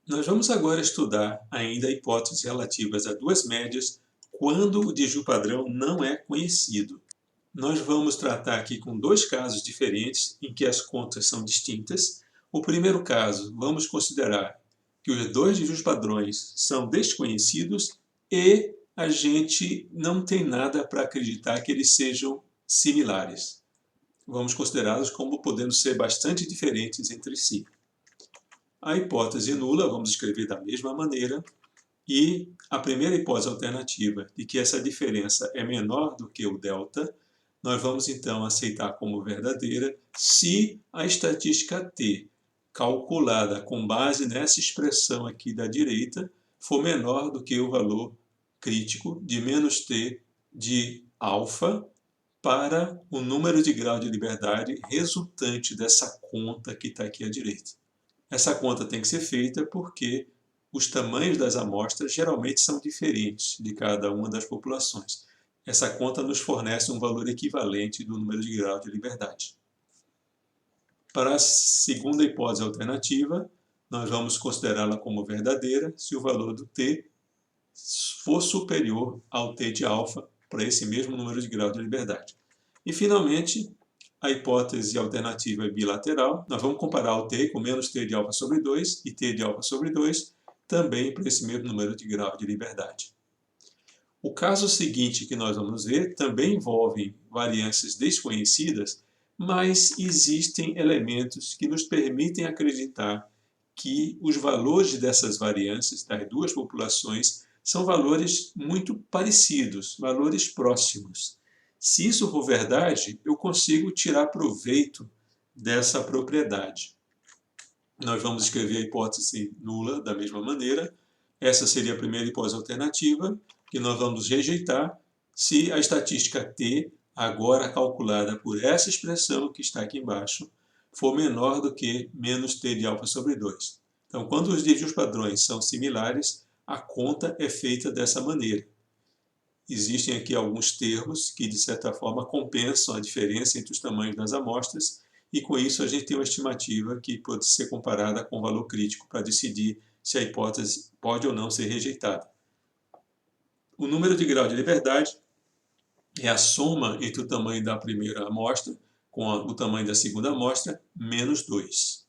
Nós vamos agora estudar ainda hipóteses relativas a duas médias quando o desvio padrão não é conhecido. Nós vamos tratar aqui com dois casos diferentes em que as contas são distintas. O primeiro caso, vamos considerar que os dois desvios padrões são desconhecidos e a gente não tem nada para acreditar que eles sejam similares. Vamos considerá-los como podendo ser bastante diferentes entre si. A hipótese nula, vamos escrever da mesma maneira, e a primeira hipótese alternativa de que essa diferença é menor do que o delta, nós vamos então aceitar como verdadeira se a estatística t, calculada com base nessa expressão aqui da direita, for menor do que o valor crítico de menos t de alfa para o número de grau de liberdade resultante dessa conta que está aqui à direita. Essa conta tem que ser feita porque os tamanhos das amostras geralmente são diferentes de cada uma das populações. Essa conta nos fornece um valor equivalente do número de grau de liberdade. Para a segunda hipótese alternativa, nós vamos considerá-la como verdadeira se o valor do t for superior ao t de alfa para esse mesmo número de grau de liberdade. E, finalmente, a hipótese alternativa é bilateral. Nós vamos comparar o t com menos t de alfa sobre 2 e t de alfa sobre 2, também para esse mesmo número de grau de liberdade. O caso seguinte que nós vamos ver também envolve variâncias desconhecidas, mas existem elementos que nos permitem acreditar que os valores dessas variâncias, das duas populações, são valores muito parecidos, valores próximos. Se isso for verdade, eu consigo tirar proveito dessa propriedade. Nós vamos escrever a hipótese nula da mesma maneira. Essa seria a primeira hipótese alternativa, que nós vamos rejeitar se a estatística t, agora calculada por essa expressão que está aqui embaixo, for menor do que menos t de alfa sobre 2. Então, quando os desvios padrões são similares, a conta é feita dessa maneira. Existem aqui alguns termos que, de certa forma, compensam a diferença entre os tamanhos das amostras, e com isso a gente tem uma estimativa que pode ser comparada com o valor crítico para decidir se a hipótese pode ou não ser rejeitada. O número de grau de liberdade é a soma entre o tamanho da primeira amostra com o tamanho da segunda amostra, menos 2.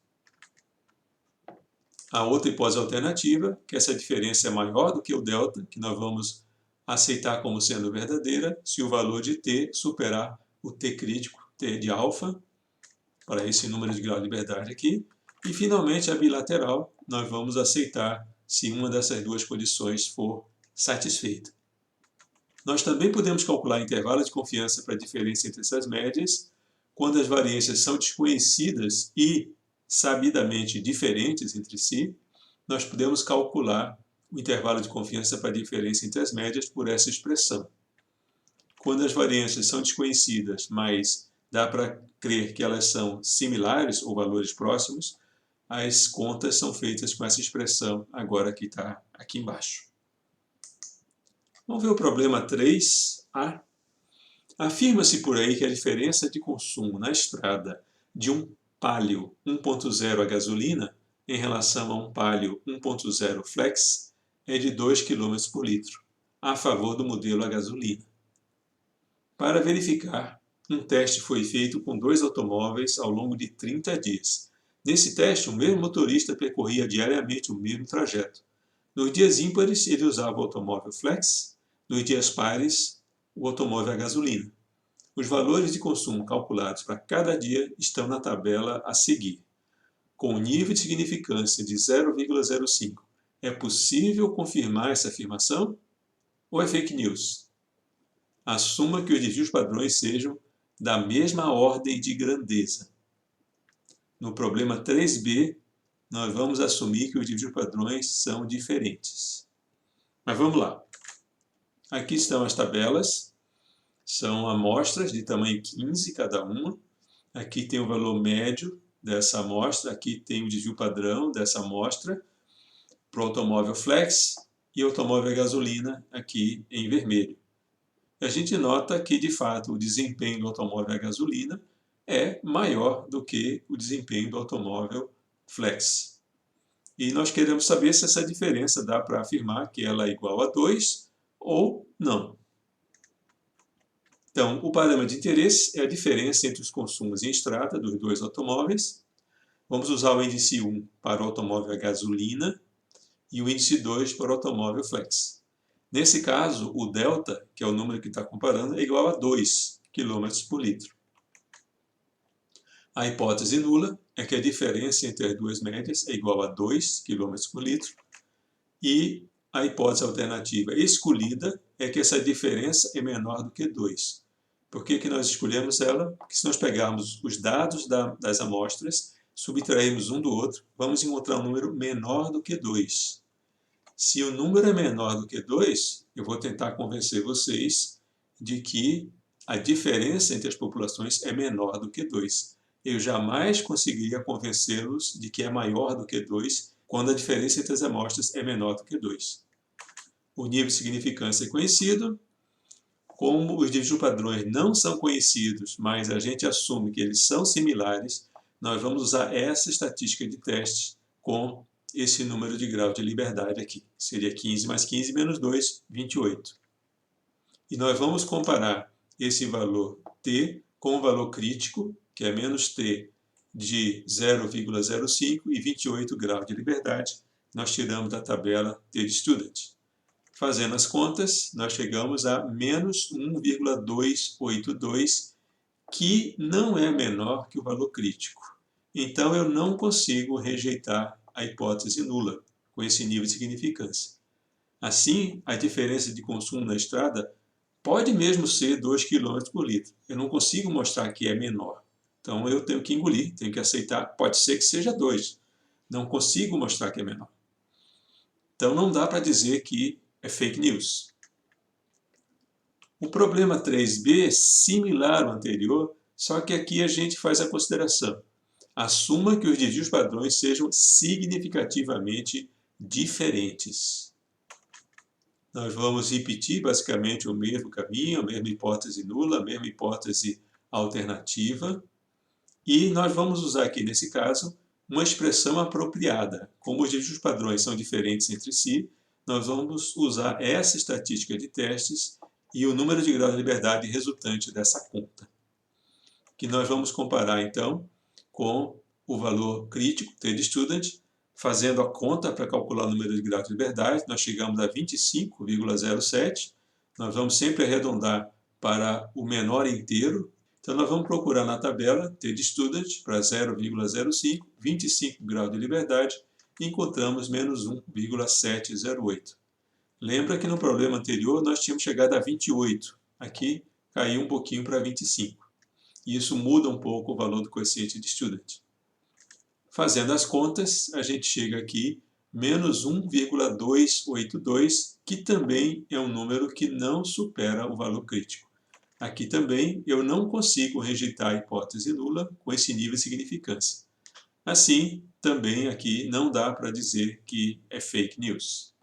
A outra hipótese alternativa, que essa diferença é maior do que o delta, que nós vamos aceitar como sendo verdadeira, se o valor de t superar o t crítico, t de alfa, para esse número de grau de liberdade aqui. E, finalmente, a bilateral, nós vamos aceitar se uma dessas duas condições for satisfeita. Nós também podemos calcular intervalo de confiança para a diferença entre essas médias, quando as variâncias são desconhecidas e sabidamente diferentes entre si. Nós podemos calcular o intervalo de confiança para a diferença entre as médias por essa expressão. Quando as variâncias são desconhecidas, mas dá para crer que elas são similares ou valores próximos, as contas são feitas com essa expressão agora que está aqui embaixo. Vamos ver o problema 3a. Afirma-se por aí que a diferença de consumo na estrada de um Palio 1.0 a gasolina em relação a um Palio 1.0 Flex é de 2 km por litro, a favor do modelo a gasolina. Para verificar, um teste foi feito com dois automóveis ao longo de 30 dias. Nesse teste, o mesmo motorista percorria diariamente o mesmo trajeto. Nos dias ímpares, ele usava o automóvel Flex, nos dias pares, o automóvel a gasolina. Os valores de consumo calculados para cada dia estão na tabela a seguir. Com um nível de significância de 0,05, é possível confirmar essa afirmação? Ou é fake news? Assuma que os desvios padrões sejam da mesma ordem de grandeza. No problema 3b, nós vamos assumir que os desvios padrões são diferentes. Mas vamos lá. Aqui estão as tabelas. São amostras de tamanho 15 cada uma. Aqui tem o valor médio dessa amostra. Aqui tem o desvio padrão dessa amostra para o automóvel Flex e automóvel a gasolina aqui em vermelho. A gente nota que, de fato, o desempenho do automóvel a gasolina é maior do que o desempenho do automóvel Flex. E nós queremos saber se essa diferença dá para afirmar que ela é igual a 2 ou não. Então, o parâmetro de interesse é a diferença entre os consumos em estrada dos dois automóveis. Vamos usar o índice 1 para o automóvel a gasolina e o índice 2 para o automóvel flex. Nesse caso, o delta, que é o número que está comparando, é igual a 2 km por litro. A hipótese nula é que a diferença entre as duas médias é igual a 2 km por litro. E a hipótese alternativa escolhida é que essa diferença é menor do que 2. Por que nós escolhemos ela? Porque se nós pegarmos os dados das amostras, subtrairmos um do outro, vamos encontrar um número menor do que 2. Se o número é menor do que 2, eu vou tentar convencer vocês de que a diferença entre as populações é menor do que 2. Eu jamais conseguiria convencê-los de que é maior do que 2 quando a diferença entre as amostras é menor do que 2. O nível de significância é conhecido. Como os dígitos padrões não são conhecidos, mas a gente assume que eles são similares, nós vamos usar essa estatística de teste com esse número de grau de liberdade aqui. Seria 15 mais 15 menos 2, 28. E nós vamos comparar esse valor t com o valor crítico, que é menos t de 0,05 e 28 graus de liberdade. Nós tiramos da tabela t de student. Fazendo as contas, nós chegamos a menos 1,282, que não é menor que o valor crítico. Então, eu não consigo rejeitar a hipótese nula com esse nível de significância. Assim, a diferença de consumo na estrada pode mesmo ser 2 km por litro. Eu não consigo mostrar que é menor. Então, eu tenho que engolir, tenho que aceitar. Pode ser que seja 2. Não consigo mostrar que é menor. Então, não dá para dizer que é fake news. O problema 3b é similar ao anterior, só que aqui a gente faz a consideração. Assuma que os desvios padrões sejam significativamente diferentes. Nós vamos repetir basicamente o mesmo caminho, a mesma hipótese nula, a mesma hipótese alternativa. E nós vamos usar aqui, nesse caso, uma expressão apropriada. Como os desvios padrões são diferentes entre si, nós vamos usar essa estatística de testes e o número de graus de liberdade resultante dessa conta, que nós vamos comparar, então, com o valor crítico, t de student, fazendo a conta para calcular o número de graus de liberdade. Nós chegamos a 25,07. Nós vamos sempre arredondar para o menor inteiro. Então, nós vamos procurar na tabela t de student para 0,05, 25 graus de liberdade, e encontramos menos 1,708. Lembra que no problema anterior nós tínhamos chegado a 28. Aqui caiu um pouquinho para 25. E isso muda um pouco o valor do coeficiente de student. Fazendo as contas, a gente chega aqui menos 1,282, que também é um número que não supera o valor crítico. Aqui também eu não consigo rejeitar a hipótese nula com esse nível de significância. Assim, também aqui não dá para dizer que é fake news.